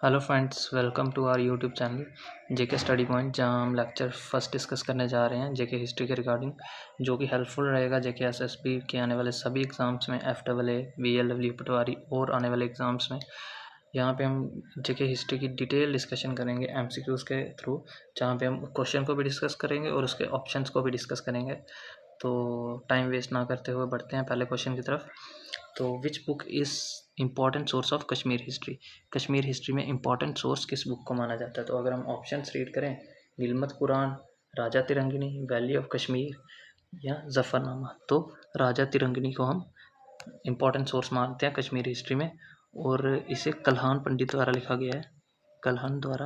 Hello friends, welcome to our YouTube channel JK study point, जहां हम lecture first discuss करने जा रहे हैं जेके हिस्ट्री के रिगार्डिंग, जो कि हेल्पफुल रहेगा जेके एसएसबी के आने वाले सभी एग्ज़ाम्स में, एफडबलए, वीएलडब्ल्यू पटवारी और आने वाले एग्ज़ाम्स में। यहाँ पे हम जेके हिस्ट्री की डिटेल डिस्कशन करेंगे एमसीक्यूज़ के थ्रू, जहाँ पे हम क्वेश्चन को भी डिस्कस करेंगे और उसके ऑप्शंस को भी डिस्कस करेंगे। तो टाइम वेस्ट ना करते हुए बढ़ते हैं पहले क्वेश्चन की तरफ। तो which book is important source of Kashmir history? Kashmir history में इम्पॉर्टेंट सोर्स किस बुक को माना जाता है? तो अगर हम ऑप्शंस रीड करें, नीलमत कुरान, राजा तिरंगिनी, वैली ऑफ कश्मीर या जफ़रनामा, तो राजा तिरंगिनी को हम इम्पॉर्टेंट सोर्स मानते हैं कश्मीर हिस्ट्री में। और इसे कल्हान पंडित द्वारा लिखा गया है, कल्हान द्वारा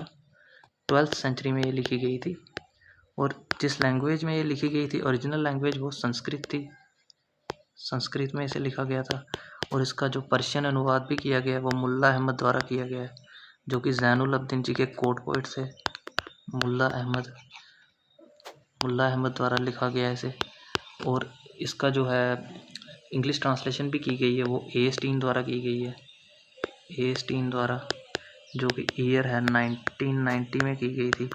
12th सेंचुरी में ये लिखी गई थी। और जिस लैंग्वेज में ये लिखी गई थी, ओरिजिनल लैंग्वेज, वो संस्कृत थी। संस्कृत में इसे लिखा गया था। और इसका जो पर्शियन अनुवाद भी किया गया है वो मुल्ला अहमद द्वारा किया गया है, जो कि ज़ैनुल अब्दीन जी के कोर्ट पोइट थे। मुल्ला अहमद द्वारा लिखा गया है इसे। और इसका जो है इंग्लिश ट्रांसलेशन भी की गई है, वो ए स्टीन द्वारा की गई है, ए स्टीन द्वारा, जो कि ईयर है 1990 में की गई थी।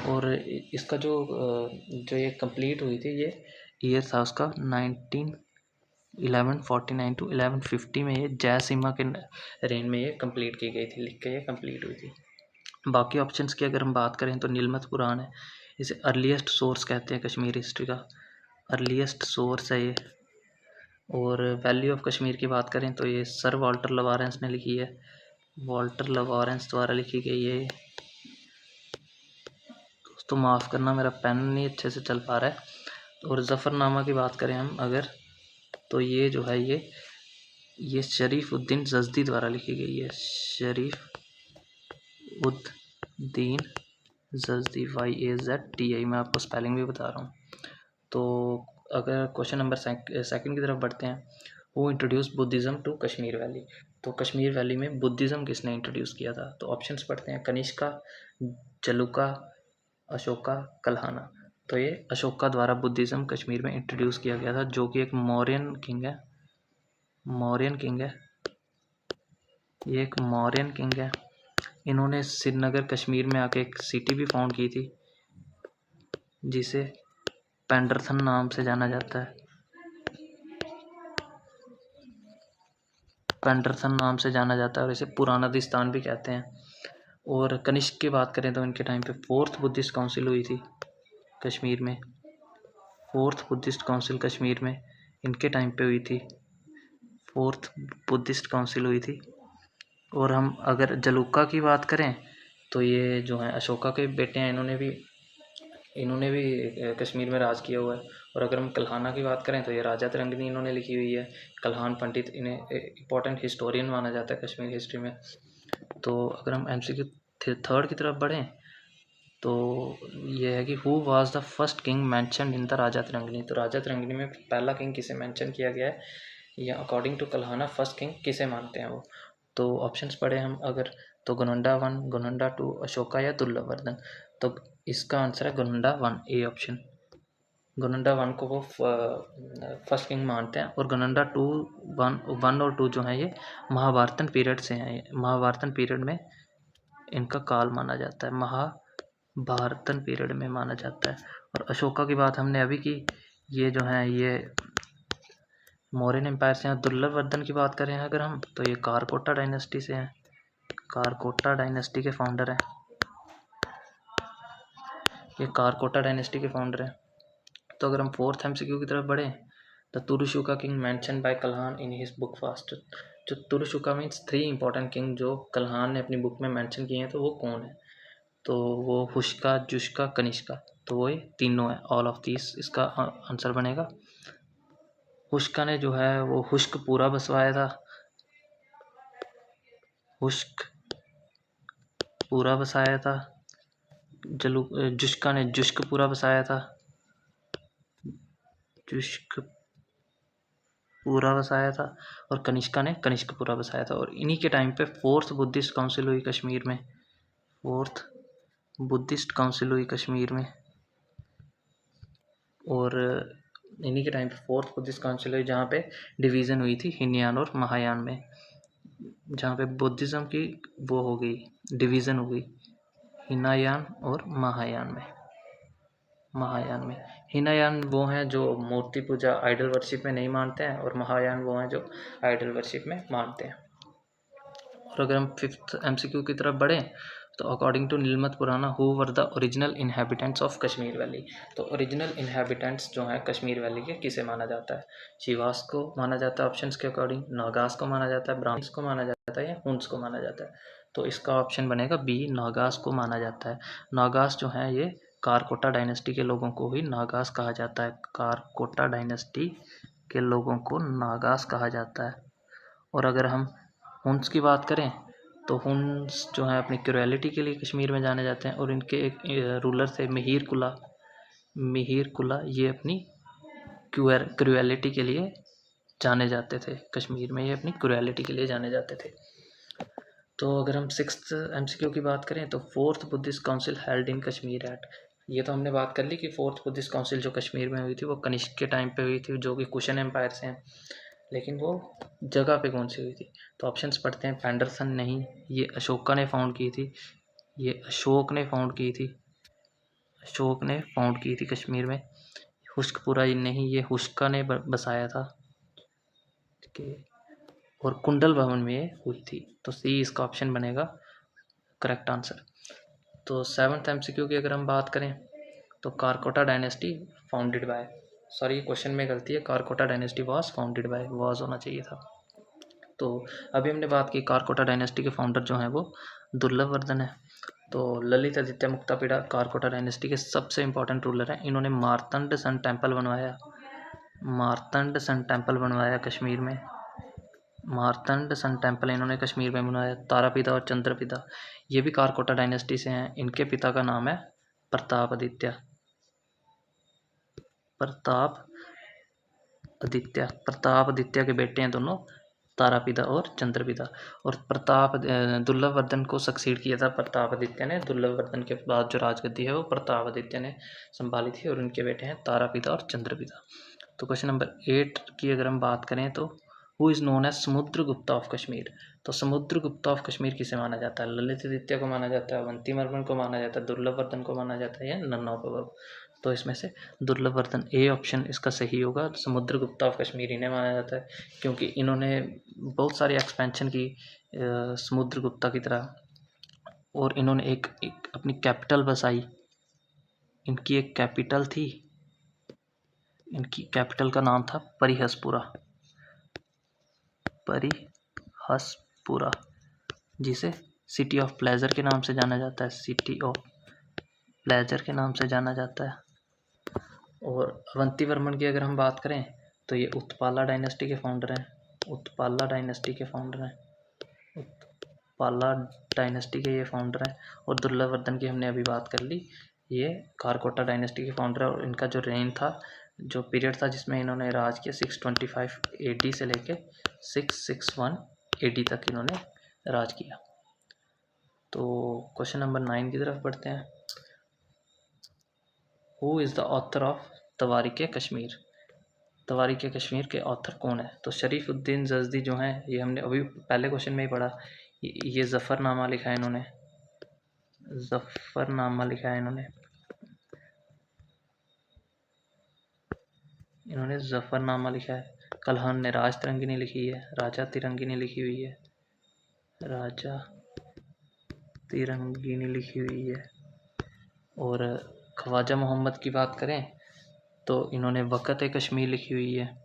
और इसका जो ये कंप्लीट हुई थी, ये ईयर था उसका 1149 टू 1150 में। ये जयसिम्हा के रेन में ये कंप्लीट की गई थी, लिख के ये कंप्लीट हुई थी। बाकी ऑप्शंस की अगर हम बात करें तो नीलमत कुरान है, इसे अर्लीस्ट सोर्स कहते हैं कश्मीर हिस्ट्री का, अर्लीस्ट सोर्स है ये। और वैली ऑफ कश्मीर की बात करें तो ये सर वाल्टर लवारेंस ने लिखी है, वाल्टर लवारेंस द्वारा लिखी गई है। दोस्तों माफ़ करना, मेरा पेन नहीं अच्छे से चल पा रहा है। और ज़फ़रनामा की बात करें हम अगर, तो ये जो है ये शरीफ उद्दीन जज़दी द्वारा लिखी गई है, शरीफ उद्दीन जज़दी, YAZDI। मैं आपको स्पेलिंग भी बता रहा हूँ। तो अगर क्वेश्चन नंबर सेकंड की तरफ बढ़ते हैं, वो introduce Buddhism to Kashmir valley. तो कश्मीर वैली में बुद्धिज़्म किसने इंट्रोड्यूस किया था? तो ऑप्शंस पढ़ते हैं, कनिष्का, जलुका, अशोका, कल्हाना। तो ये अशोका द्वारा बुद्धिज़्म कश्मीर में इंट्रोड्यूस किया गया था, जो कि एक मौर्यन किंग है, ये एक मौर्यन किंग है। इन्होंने श्रीनगर कश्मीर में आके एक सिटी भी फाउंड की थी, जिसे पेंडरथन नाम से जाना जाता है, पेंडरथन नाम से जाना जाता है, और इसे पुराना दिस्तान भी कहते हैं। और कनिष्क की बात करें तो इनके टाइम पे 4th बुद्धिस्ट काउंसिल हुई थी कश्मीर में, 4th बुद्धिस्ट काउंसिल कश्मीर में इनके टाइम पे हुई थी, 4th बुद्धिस्ट काउंसिल हुई थी। और हम अगर जलुका की बात करें तो ये जो है अशोका के बेटे हैं, इन्होंने भी कश्मीर में राज किया हुआ है। और अगर हम कल्हाना की बात करें तो ये राजा तिरंगिनी इन्होंने लिखी हुई है। कल्हान पंडित, इन्हें इम्पोर्टेंट हिस्टोरियन माना जाता है कश्मीर हिस्ट्री में। तो अगर हम एमसीक्यू थर्ड की तरफ बढ़ें तो ये है कि who was the first king mentioned in the Rajatarangini. तो राजा तिरंगिनी में पहला किंग किसे मेंशन किया गया है, या according to Kalhana first king किसे मानते हैं वो? तो ऑप्शंस पढ़े हम अगर, तो गोनंडा 1, गोनंडा 2, अशोका या दुर्लभवर्धन। तो इसका आंसर है गोनंडा 1, ए ऑप्शन। गोनंडा 1 को वो फर्स्ट किंग मानते हैं। और गोनंडा 2, 1 और 2 जो है ये महाभारतन पीरियड से हैं, महाभारतन पीरियड में इनका काल माना जाता है, महाभारतन पीरियड में माना जाता है। और अशोका की बात हमने अभी की, ये जो है ये मौर्यन एम्पायर से हैं। दुर्लभवर्धन की बात करें अगर हम, तो ये कारकोटा डायनेस्टी से हैं, कारकोटा डायनेस्टी के फाउंडर हैं, ये कारकोटा डायनेस्टी के फाउंडर हैं। तो अगर हम 4th MCQ की तरफ बढ़ें, the Turushka king mention by Kalhana in his book fast. जो तुरुशुका मीन्स 3 इंपॉर्टेंट किंग जो कल्हान ने अपनी बुक में मेंशन किए हैं, तो वो कौन है? तो वो हुश्का, जुश्का, कनिष्का। तो वो ये तीनों है, ऑल ऑफ दीस इसका आंसर बनेगा। हुश्का ने जो है वो हुश्क पूरा बसवाया था, हुश्क पूरा बसाया था। जुश्का ने जुश्क पूरा बसाया था, जुश्क पूरा बसाया था। और कनिष्का ने कनिष्क पूरा बसाया था। और इन्हीं के टाइम पे 4th बुद्धिस्ट काउंसिल हुई कश्मीर में, 4th बुद्धिस्ट काउंसिल हुई कश्मीर में। और इन्हीं के टाइम पे 4th बुद्धिस्ट काउंसिल हुई, जहाँ पे डिवीज़न हुई थी हिनयान और महायान में। जहाँ पे बुद्धिज़्म की वो हो गई, डिवीज़न हो गई हीनायान और महायान में। हीनायान वो हैं जो मूर्ति पूजा आइडल वर्शिप में नहीं मानते हैं, और महायान वो हैं जो आइडल वर्शिप में मानते हैं। और अगर हम 5th MCQ की तरफ बढ़ें तो अकॉर्डिंग टू नीलमत पुराना who were the original inhabitants of Kashmir valley. तो ओरिजिनल इनहेबिटेंट्स जो हैं कश्मीर वैली के किसे माना जाता है? शिवास को माना जाता है ऑप्शंस के अकॉर्डिंग, नागास को माना जाता है, ब्राह्मण्स को माना जाता है, या हुन्स को माना जाता है। तो इसका ऑप्शन बनेगा बी, नागास को माना जाता है। नागास जो है ये कारकोटा डायनेस्टी के लोगों को ही नागास कहा जाता है। कारकोटा डायनेस्टी के लोगों को नागास कहा जाता है। और अगर हम हुन्स की बात करें तो हुन्स जो है अपनी क्रूएलिटी के लिए कश्मीर में जाने जाते हैं, और इनके एक रूलर थे मिहिर कुला। ये अपनी क्रूएलिटी के लिए जाने जाते थे कश्मीर में, ये अपनी क्रूएलिटी के लिए जाने जाते थे। तो अगर हम 6th MCQ की बात करें तो 4th Buddhist council held in Kashmir at. ये तो हमने बात कर ली कि 4th बुद्धिस्ट काउंसिल जो कश्मीर में हुई थी वो कनिष्क के टाइम पे हुई थी, जो कि कुशन एम्पायर से हैं, लेकिन वो जगह पे कौन सी हुई थी? तो ऑप्शंस पढ़ते हैं। पेंडरसन नहीं, ये अशोका ने फाउंड की थी, ये अशोक ने फाउंड की थी कश्मीर में। हुश्कपुरा नहीं, ये हुश्का ने बसाया था, और कुंडल भवन में ये हुई थी। तो सी इसका ऑप्शन बनेगा करेक्ट आंसर। तो 7th MCQ की अगर हम बात करें तो Karkota dynasty founded by, sorry question में गलती है, Karkota dynasty was founded by, was होना चाहिए था। तो अभी हमने बात की कारकोटा डायनेस्टी के फाउंडर जो हैं वो दुर्लभवर्धन है। तो ललित आदित्य मुक्तापिड़ा कारकोटा डायनेस्टी के सबसे इंपॉर्टेंट रूलर हैं। इन्होंने मार्तंड सन टेम्पल बनवाया कश्मीर में। मार्तंड सन टेम्पल इन्होंने कश्मीर में बनवाया। तारापिता और चंद्रपिता ये भी कारकोटा डायनेस्टी से हैं। इनके पिता का नाम है प्रताप आदित्य के बेटे हैं दोनों, तारापिता और चंद्रपिता। और दुर्लभवर्धन को सक्सीड किया था प्रताप आदित्य ने। दुर्लभवर्धन के बाद जो राजगद्दी है वो प्रताप आदित्य ने संभाली थी, और उनके बेटे हैं तारापिता और चंद्रपिता। तो क्वेश्चन नंबर 8 की अगर हम बात करें तो who is known as Samudragupta of Kashmir. तो समुद्रगुप्ता ऑफ कश्मीर किसे माना जाता है? ललित आदित्य को माना जाता है, अवंतीवर्मन को माना जाता है, दुर्लभवर्धन को माना जाता है, या नन ऑफ अबव। तो इसमें से दुर्लभवर्धन ए ऑप्शन इसका सही होगा। समुद्रगुप्ता ऑफ कश्मीर इन्हें माना जाता है क्योंकि इन्होंने बहुत सारी एक्सपेंशन की समुद्रगुप्ता की तरह, और इन्होंने एक अपनी कैपिटल बसाई। इनकी एक कैपिटल थी, इनकी कैपिटल का नाम था परिहसपुरा, जिसे सिटी ऑफ प्लेजर के नाम से जाना जाता है, सिटी ऑफ प्लेजर के नाम से जाना जाता है। और अवंतीवर्मन की अगर हम बात करें तो ये उत्पाला डायनेस्टी के फाउंडर हैं। उत्पाला डायनेस्टी के ये फाउंडर हैं। और दुर्लभवर्धन की हमने अभी बात कर ली, ये कारकोटा डायनेस्टी के फाउंडर है। और इनका जो रेन था, जो पीरियड था जिसमें इन्होंने राज किया, 625 AD से लेके 661 AD तक इन्होंने राज किया। तो क्वेश्चन नंबर 9 की तरफ बढ़ते हैं। Who is the author of Tawarikh Kashmir. Tawarikh Kashmir के ऑथर कौन है? तो शरीफुद्दीन जज़दी जो हैं, ये हमने अभी पहले क्वेश्चन में ही पढ़ा। ये ज़फ़रनामा लिखा है इन्होंने, ज़फ़रनामा लिखा है। कल्हण ने राज तिरंगिनी लिखी है, राजा तिरंगिनी लिखी हुई है। और ख्वाजा मोहम्मद की बात करें तो इन्होंने वक़्त कश्मीर लिखी हुई है।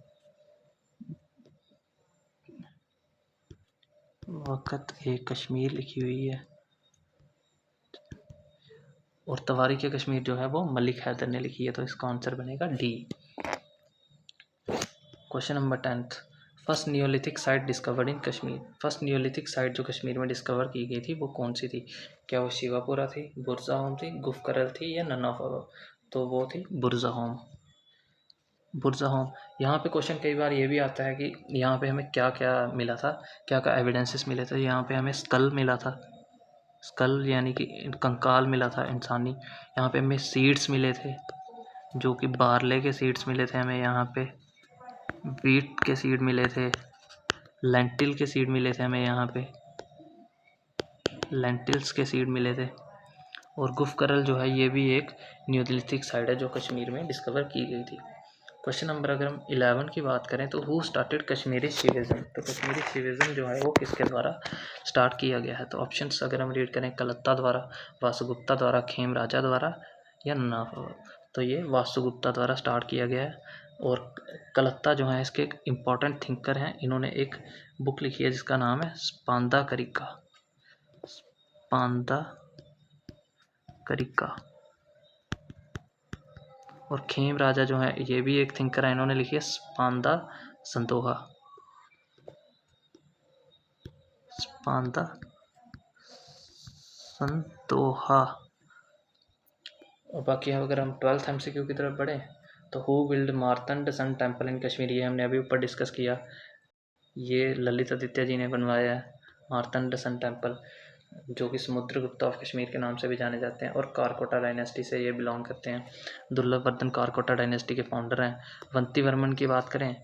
और तवारीख़ कश्मीर जो है वो मलिक हैदर ने लिखी है। तो इसका आंसर बनेगा D. Question number 10, first Neolithic site discovered in Kashmir. First Neolithic site जो कश्मीर में डिस्कवर की गई थी वो कौन सी थी? क्या वो शिवापुरा थी, बुरज़ाहोम थी, गुफकरल थी, या नन ऑफ अबव? तो वो थी बुरज़ाहोम। यहाँ पे क्वेश्चन कई बार ये भी आता है कि यहाँ पे हमें क्या क्या मिला था, क्या क्या एविडेंसेस मिले थे। यहाँ पे हमें स्कल मिला था, स्कल यानी कि कंकाल मिला था इंसानी। यहाँ पे हमें सीड्स मिले थे, जो कि बारले के सीड्स मिले थे हमें। यहाँ पे वीट के सीड मिले थे, लेंटिल के सीड मिले थे हमें यहाँ पे, लेंटिल्स के सीड मिले थे। और गुफकरल जो है ये भी एक न्यूलिथिक साइट है जो कश्मीर में डिस्कवर की गई थी। क्वेश्चन नंबर अगर हम 11 की बात करें तो हु स्टार्टेड कश्मीरी शिविज्म, तो कश्मीरी शिविज्म जो है वो किसके द्वारा स्टार्ट किया गया है। तो ऑप्शंस अगर हम रीड करें, कलत्ता द्वारा, वासुगुप्ता द्वारा, खेम राजा द्वारा या नाफवा। तो ये वासुगुप्ता द्वारा स्टार्ट किया गया है। और कलत्ता जो है इसके एक इम्पॉर्टेंट थिंकर हैं, इन्होंने एक बुक लिखी है जिसका नाम है स्पांदा करिका, स्पांदा करिका। और खेम राजा जो है ये भी एक थिंकर है, इन्होंने लिखी है स्पांदा संतोहा, स्पांदा संतोहा। और बाकी अगर हम 12th MCQ की तरफ बढ़े तो who build Martand sun temple in Kashmir, ये हमने अभी ऊपर डिस्कस किया, ये ललित आदित्य जी ने बनवाया है मार्तंड सन टेम्पल, जो कि समुद्रगुप्त ऑफ कश्मीर के नाम से भी जाने जाते हैं। और कारकोटा डायनेस्टी से ये बिलोंग करते हैं। दुर्लभ वर्धन कारकोटा डायनेस्टी के फाउंडर हैं। वंती वर्मन की बात करें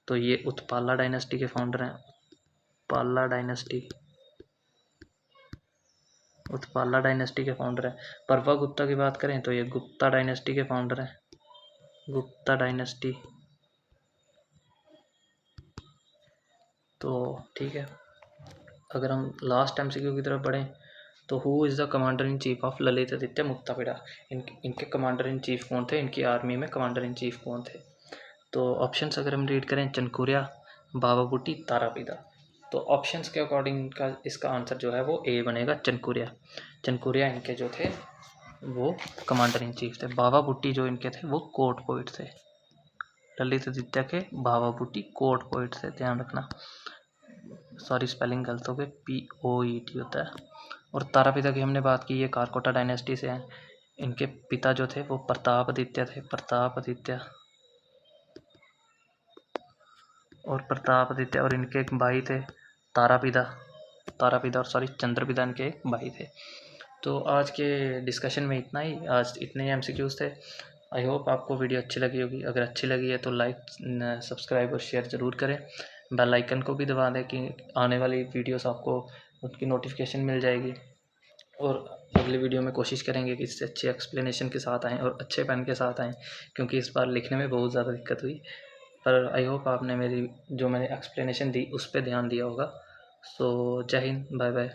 तो ये उत्पाला डायनेस्टी के फाउंडर हैं, उत्पाला डायनेस्टी, उत्पाला डायनेस्टी के फाउंडर हैं। परवा गुप्ता की बात करें तो ये गुप्ता डायनेस्टी के फाउंडर हैं, गुप्ता डायनेस्टी। तो ठीक है, अगर हम लास्ट MCQ की तरफ बढ़ें तो who is the commander in chief of Lalitaditya Muktapida, इनके कमांडर इन चीफ कौन थे, इनकी आर्मी में कमांडर इन चीफ कौन थे। तो ऑप्शंस अगर हम रीड करें, चनकुरिया, बाबा बूटी, तारापीदा। तो ऑप्शंस के अकॉर्डिंग का इसका आंसर जो है वो ए बनेगा, चनकुरिया। चनकुरिया इनके जो थे वो कमांडर इन चीफ थे। बाबा बूटी जो इनके थे वो कोर्ट पोइट थे, ललित आदित्य के बाबा बूटी कोर्ट पोइट थे, ध्यान रखना। सॉरी स्पेलिंग गलत हो गई, POET होता है। और तारापीदा की हमने बात की, ये कारकोटा डायनेस्टी से हैं। इनके पिता जो थे वो प्रताप आदित्य थे, प्रताप आदित्य, और प्रताप आदित्य। और इनके एक भाई थे तारापीदा, तारापीदा और सॉरी चंद्रपीदा इनके एक भाई थे। तो आज के डिस्कशन में इतना ही, आज इतने ही MCQs थे। आई होप आपको वीडियो अच्छी लगी होगी। अगर अच्छी लगी है तो लाइक, सब्सक्राइब और शेयर ज़रूर करें। बेल आइकन को भी दबा दें कि आने वाली वीडियोस आपको उनकी नोटिफिकेशन मिल जाएगी। और अगली वीडियो में कोशिश करेंगे कि इससे अच्छे एक्सप्लेनेशन के साथ आएँ और अच्छे पेन के साथ आएँ, क्योंकि इस बार लिखने में बहुत ज़्यादा दिक्कत हुई। पर आई होप आपने मेरी जो मैंने एक्सप्लेनेशन दी उस पर ध्यान दिया होगा। सो जय हिंद, बाय बाय।